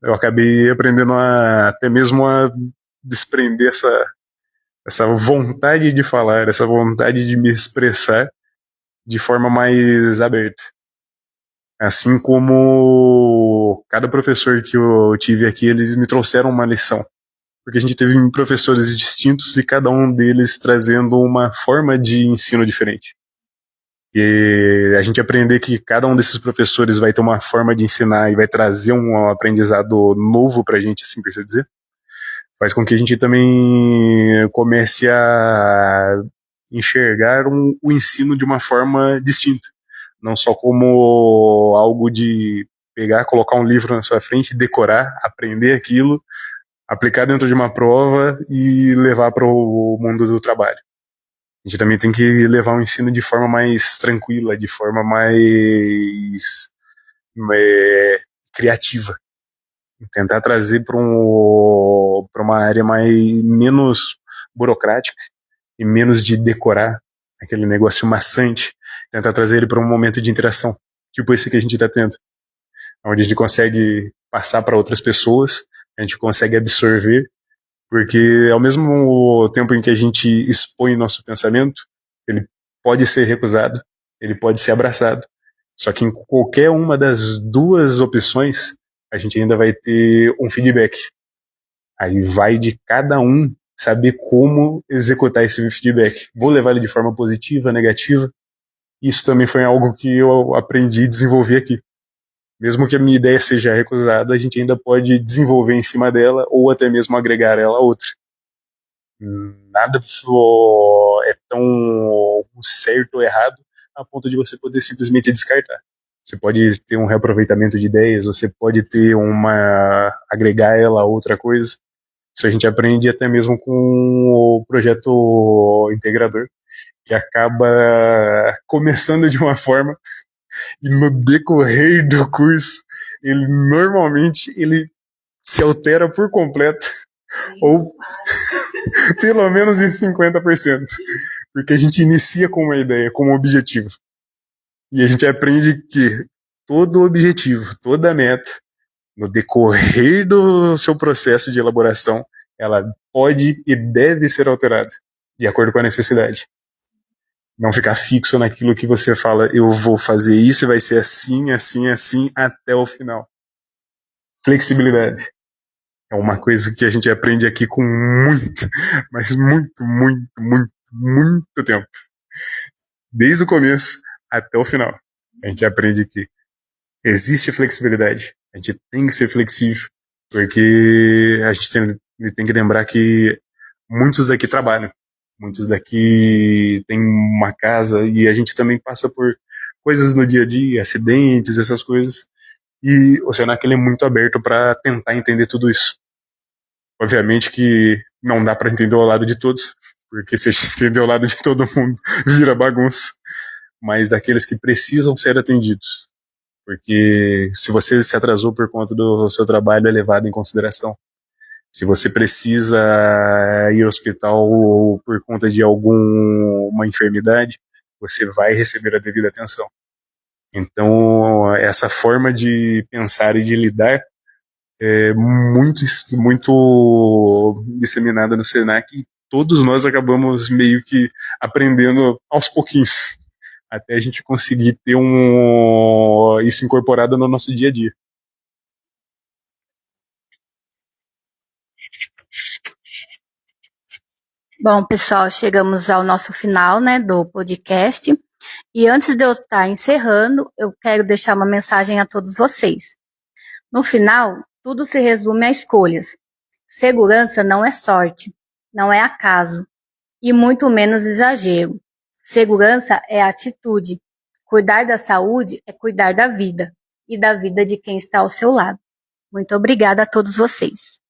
eu acabei aprendendo até mesmo a desprender essa vontade de falar, essa vontade de me expressar de forma mais aberta. Assim como cada professor que eu tive aqui, eles me trouxeram uma lição. Porque a gente teve professores distintos e cada um deles trazendo uma forma de ensino diferente. E a gente aprender que cada um desses professores vai ter uma forma de ensinar e vai trazer um aprendizado novo pra gente, assim por se dizer, faz com que a gente também comece a enxergar o ensino de uma forma distinta. Não só como algo de pegar, colocar um livro na sua frente, decorar, aprender aquilo, aplicar dentro de uma prova e levar para o mundo do trabalho. A gente também tem que levar o ensino de forma mais tranquila, de forma mais criativa. Tentar trazer para uma área menos burocrática e menos de decorar, aquele negócio maçante. Tentar trazer ele para um momento de interação, tipo esse que a gente está tendo, onde a gente consegue passar para outras pessoas, a gente consegue absorver, porque ao mesmo tempo em que a gente expõe nosso pensamento, ele pode ser recusado, ele pode ser abraçado, só que em qualquer uma das duas opções, a gente ainda vai ter um feedback. Aí vai de cada um saber como executar esse feedback. Vou levar ele de forma positiva, negativa. Isso também foi algo que eu aprendi e desenvolvi aqui. Mesmo que a minha ideia seja recusada, a gente ainda pode desenvolver em cima dela ou até mesmo agregar ela a outra. Nada é tão certo ou errado a ponto de você poder simplesmente descartar. Você pode ter um reaproveitamento de ideias, você pode ter agregar ela a outra coisa. Isso a gente aprende até mesmo com o projeto integrador, que acaba começando de uma forma e no decorrer do curso ele normalmente se altera por completo ou pelo menos em 50%, porque a gente inicia com uma ideia, com um objetivo, e a gente aprende que todo objetivo, toda meta, no decorrer do seu processo de elaboração, ela pode e deve ser alterada de acordo com a necessidade. Não ficar fixo naquilo que você fala, eu vou fazer isso e vai ser assim, assim, assim até o final. Flexibilidade é uma coisa que a gente aprende aqui com muito, mas muito, muito, muito, muito tempo. Desde o começo até o final. A gente aprende que existe flexibilidade. A gente tem que ser flexível, porque a gente tem que lembrar que muitos daqui trabalham. Muitos daqui têm uma casa e a gente também passa por coisas no dia a dia, acidentes, essas coisas. E o Senac ele é muito aberto para tentar entender tudo isso. Obviamente que não dá para entender o lado de todos, porque se a gente entender o lado de todo mundo, vira bagunça. Mas daqueles que precisam ser atendidos. Porque se você se atrasou por conta do seu trabalho, é levado em consideração. Se você precisa ir ao hospital por conta de alguma enfermidade, você vai receber a devida atenção. Então, essa forma de pensar e de lidar é muito, muito disseminada no Senac e todos nós acabamos meio que aprendendo aos pouquinhos, até a gente conseguir ter isso incorporado no nosso dia a dia. Bom, pessoal, chegamos ao nosso final, né, do podcast. E antes de eu estar encerrando, eu quero deixar uma mensagem a todos vocês. No final, tudo se resume a escolhas. Segurança não é sorte, não é acaso, e muito menos exagero. Segurança é atitude. Cuidar da saúde é cuidar da vida, e da vida de quem está ao seu lado. Muito obrigada a todos vocês.